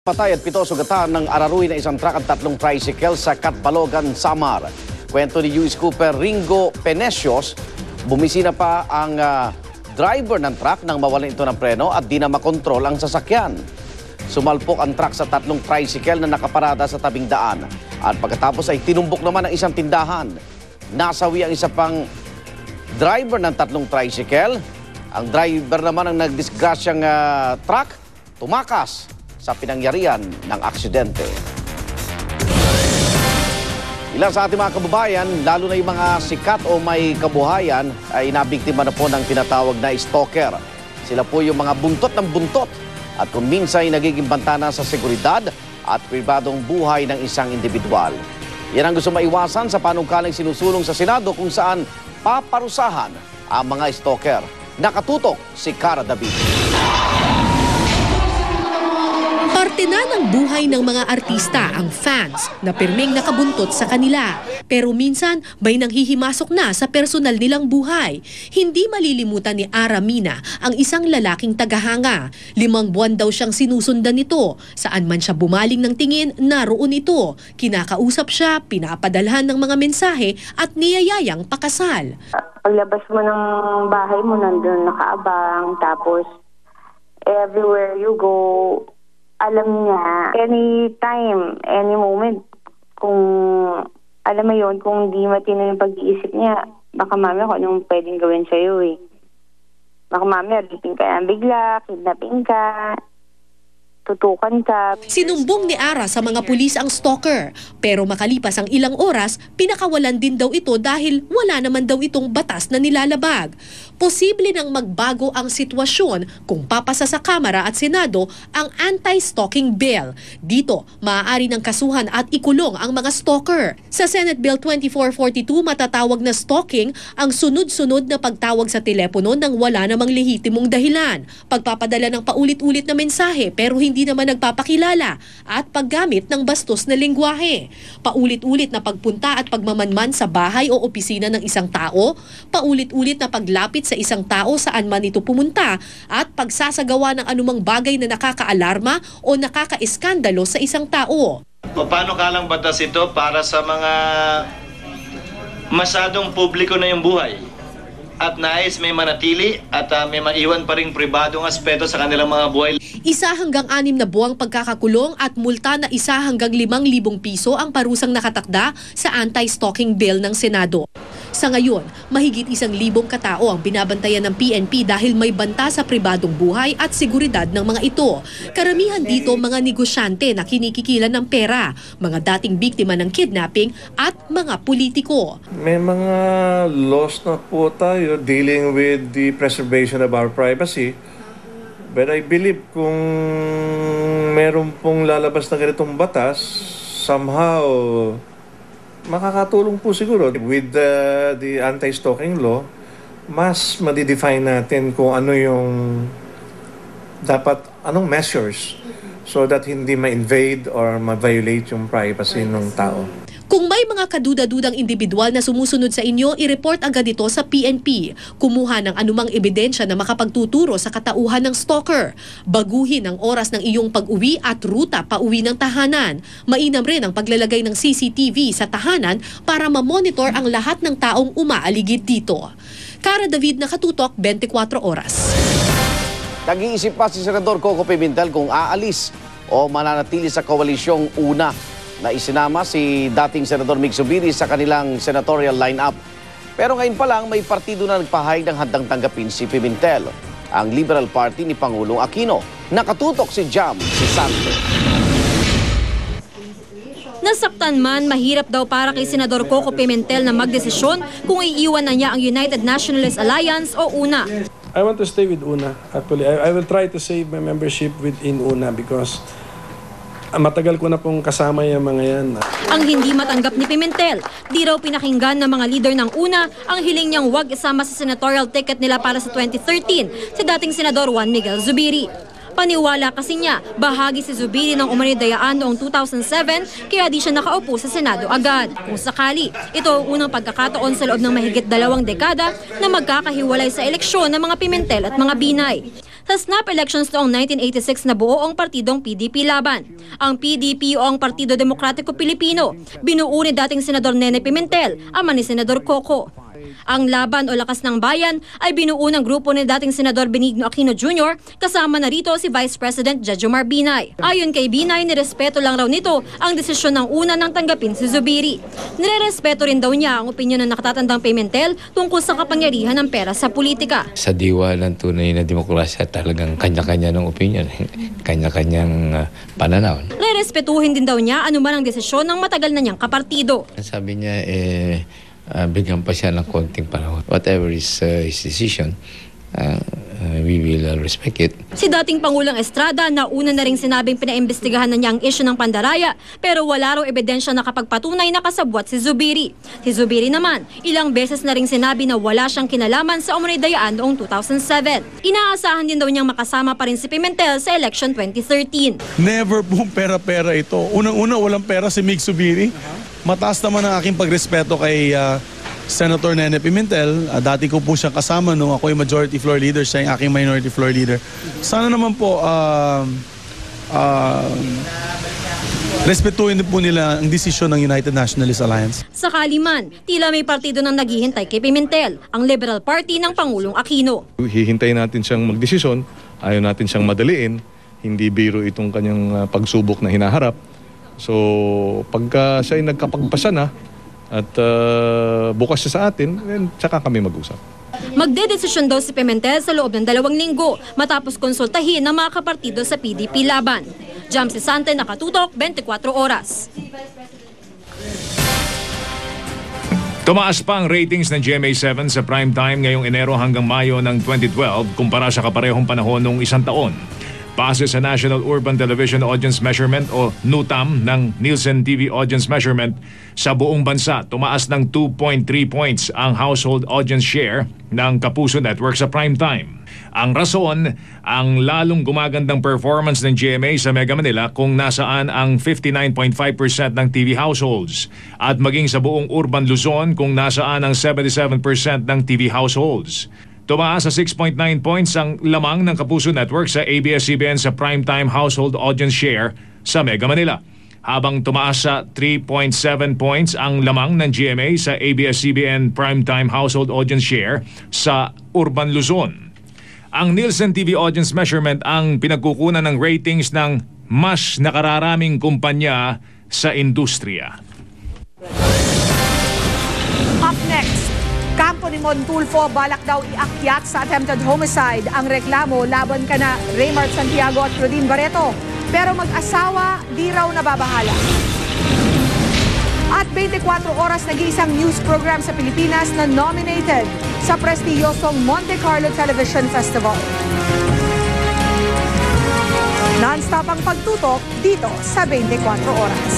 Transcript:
Patay at 7 sugatan ng araruhin na isang truck at 3 tricycle sa Catbalogan, Samar. Kwento ni U.S. Cooper Ringo Penecios, bumisina pa ang driver ng truck nang mawalan ito ng preno at di na makontrol ang sasakyan. Sumalpok ang truck sa 3 tricycle na nakaparada sa tabing daan. At pagkatapos ay tinumbok naman ang isang tindahan. Nasawi ang isa pang driver ng 3 tricycle. Ang driver naman ng nagdisgrasyang truck, tumakas sa pinangyarihan ng aksidente. Ilan sa ating mga kababayan, lalo na yung mga sikat o may kabuhayan, ay nabiktima na po ng tinatawag na stalker. Sila po yung mga buntot ng buntot at kung minsan ay nagiging bantana sa seguridad at pribadong buhay ng isang individual. Yan ang gusto maiwasan sa panukalang sinusulong sa Senado kung saan paparusahan ang mga stalker. Nakatutok si Cara David. Parte na ng buhay ng mga artista ang fans na pirming nakabuntot sa kanila. Pero minsan, may nanghihimasok na sa personal nilang buhay. Hindi malilimutan ni Ara Mina ang isang lalaking tagahanga. 5 buwan daw siyang sinusundan nito. Saan man siya bumaling ng tingin, naroon ito. Kinakausap siya, pinapadalhan ng mga mensahe at niyayayang pakasal. Paglabas mo ng bahay mo, nandun nakaabang. Tapos, everywhere you go, alam niya, anytime, any moment, kung alam mo yun, kung hindi matino yung pag-iisip niya, baka mamaya kung anong pwedeng gawin sa'yo eh. Baka mamaya, ripin ka na bigla, kidnapping ka, tutukan ka. Sinumbong ni Ara sa mga pulis ang stalker. Pero makalipas ang ilang oras, pinakawalan din daw ito dahil wala naman daw itong batas na nilalabag. Posible nang magbago ang sitwasyon kung papasa sa Kamara at Senado ang anti-stalking bill. Dito, maaari ng kasuhan at ikulong ang mga stalker. Sa Senate Bill 2442, matatawag na stalking ang sunod-sunod na pagtawag sa telepono nang wala namang lehitimong dahilan. Pagpapadala ng paulit-ulit na mensahe pero hindi naman nagpapakilala at paggamit ng bastos na lengguwahe. Paulit-ulit na pagpunta at pagmamanman sa bahay o opisina ng isang tao, paulit-ulit na paglapit sa isang tao saan man ito pumunta at pagsasagawa ng anumang bagay na nakakaalarma o nakakaiskandalo sa isang tao. Paano kalang batas ito para sa mga masyadong publiko na yung buhay? At nais may manatili at may maiwan pa ring pribadong aspeto sa kanilang mga buhay. 1 hanggang 6 na buwang pagkakakulong at multa na 1 hanggang 5,000 piso ang parusang nakatakda sa anti-stalking bill ng Senado. Sa ngayon, mahigit 1,000 katao ang binabantayan ng PNP dahil may banta sa pribadong buhay at seguridad ng mga ito. Karamihan dito mga negosyante na kinikikilan ng pera, mga dating biktima ng kidnapping at mga politiko. May mga laws na po tayo dealing with the preservation of our privacy. But I believe kung meron pong lalabas na ganitong batas, somehow makakatulong po siguro. With the anti-stalking law, mas madidefine natin kung ano yung dapat, anong measures so that hindi ma-invade or ma-violate yung privacy ng tao. Kung may mga kaduda-dudang individual na sumusunod sa inyo, i-report agad ito sa PNP. Kumuha ng anumang ebidensya na makapagtuturo sa katauhan ng stalker. Baguhin ang oras ng iyong pag-uwi at ruta pauwi ng tahanan. Mainam rin ang paglalagay ng CCTV sa tahanan para ma-monitor ang lahat ng taong umaaligid dito. Cara David, Nakatutok, 24 Oras. Nag-iisip pa si Senador Coco Pimentel kung aalis o mananatili sa koalisyong una na isinama si dating Senador Mig Zubiri sa kanilang senatorial lineup. Pero ngayon pa lang may partido na nagpahayag ng handang tanggapin si Pimentel, ang Liberal Party ni Pangulong Aquino. Nakatutok si Jam, si Santo. Nasaktan man, mahirap daw para kay Senador Coco Pimentel na magdesisyon kung iiwan na niya ang United Nationalist Alliance o UNA. I want to stay with UNA. Actually, I will try to save my membership within UNA because matagal ko na pong kasama yung mga yan. Ang hindi matanggap ni Pimentel, di raw pinakinggan ng mga leader ng UNA ang hiling niyang huwag isama sa senatorial ticket nila para sa 2013 si dating Senador Juan Miguel Zubiri. Paniwala kasi niya, bahagi si Zubiri ng umanidayaan noong 2007 kaya di siya nakaupo sa Senado agad. Kung sakali, ito ang unang pagkakataon sa loob ng mahigit 2 dekada na magkakahiwalay sa eleksyon ng mga Pimentel at mga Binay. Sa snap elections noong 1986 nabuo ang partidong PDP Laban. Ang PDP o ang Partido Demokratiko Pilipino, binuo ni dating Senador Nene Pimentel, ama ni Senador Coco. Ang Laban o Lakas ng Bayan ay binuo ng grupo ni dating Senador Benigno Aquino Jr. kasama na rito si Vice President Jejomar Binay. Ayon kay Binay, nirespeto lang raw nito ang desisyon ng una nang tanggapin si Zubiri. Nirerespeto rin daw niya ang opinyon ng nakatatandang Pimentel tungkol sa kapangyarihan ng pera sa politika. Sa diwa ng tunay na demokrasya, talagang kanya-kanya ng opinion, kanya-kanyang pananaw. Rerespetuhin din daw niya anuman ang desisyon ng matagal na niyang kapartido. Sabi niya, bigyan pa siya ng konting panahon. Whatever is his decision, we will respect it. Si dating Pangulong Estrada na una na ring sinabing pinaimbestigahan na niya ang issue ng pandaraya pero wala raw ebidensya na kapagpatunay na kasabwat si Zubiri. Si Zubiri naman, ilang beses na ring sinabi na wala siyang kinalaman sa umunay dayaan noong 2007. Inaasahan din daw niyang makasama pa rin si Pimentel sa election 2013. Never pong pera-pera ito. Unang-una, walang pera si Mig Zubiri. Mataas naman ang aking pagrespeto kay Senator Nene Pimentel. Dati ko po siya kasama nung ako yung majority floor leader, siya yung aking minority floor leader. Sana naman po respetuhin po nila ang desisyon ng United Nationalist Alliance. Sakali man, tila may partido nang naghihintay kay Pimentel, ang Liberal Party ng Pangulong Aquino. Hihintayin natin siyang magdesisyon, ayaw natin siyang madaliin, hindi biro itong kanyang pagsubok na hinaharap. So, pagka siya ay nagkapagpasa na at bukas siya sa atin, then tsaka kami mag-usap. Magdedesisyon daw si Pimentel sa loob ng 2 linggo matapos konsultahin ng mga kapartido sa PDP Laban. Jamsi Sante, Nakatutok, 24 Oras. Tumaas pa ang ratings ng GMA7 sa primetime ngayong Enero hanggang Mayo ng 2012 kumpara sa kaparehong panahon noong isang taon. Base sa National Urban Television Audience Measurement o NUTAM ng Nielsen TV Audience Measurement, sa buong bansa tumaas ng 2.3 points ang household audience share ng Kapuso Network sa primetime. Ang rason, ang lalong gumagandang performance ng GMA sa Mega Manila kung nasaan ang 59.5% ng TV households at maging sa buong Urban Luzon kung nasaan ang 77% ng TV households. Tumaas sa 6.9 points ang lamang ng Kapuso Network sa ABS-CBN sa primetime household audience share sa Mega Manila, habang tumaas sa 3.7 points ang lamang ng GMA sa ABS-CBN primetime household audience share sa Urban Luzon. Ang Nielsen TV Audience Measurement ang pinagkukunan ng ratings ng mas nakararaming kumpanya sa industriya. Up next, kampo ni Montulfo balak daw iakyat sa attempted homicide ang reklamo laban kana Raymart Santiago at Claudine Barreto. Pero mag-asawa, di raw nababahala. At 24 oras nag-iisang news program sa Pilipinas na nominated sa prestiyosong Monte Carlo Television Festival. Non-stop ang pagtutok dito sa 24 oras.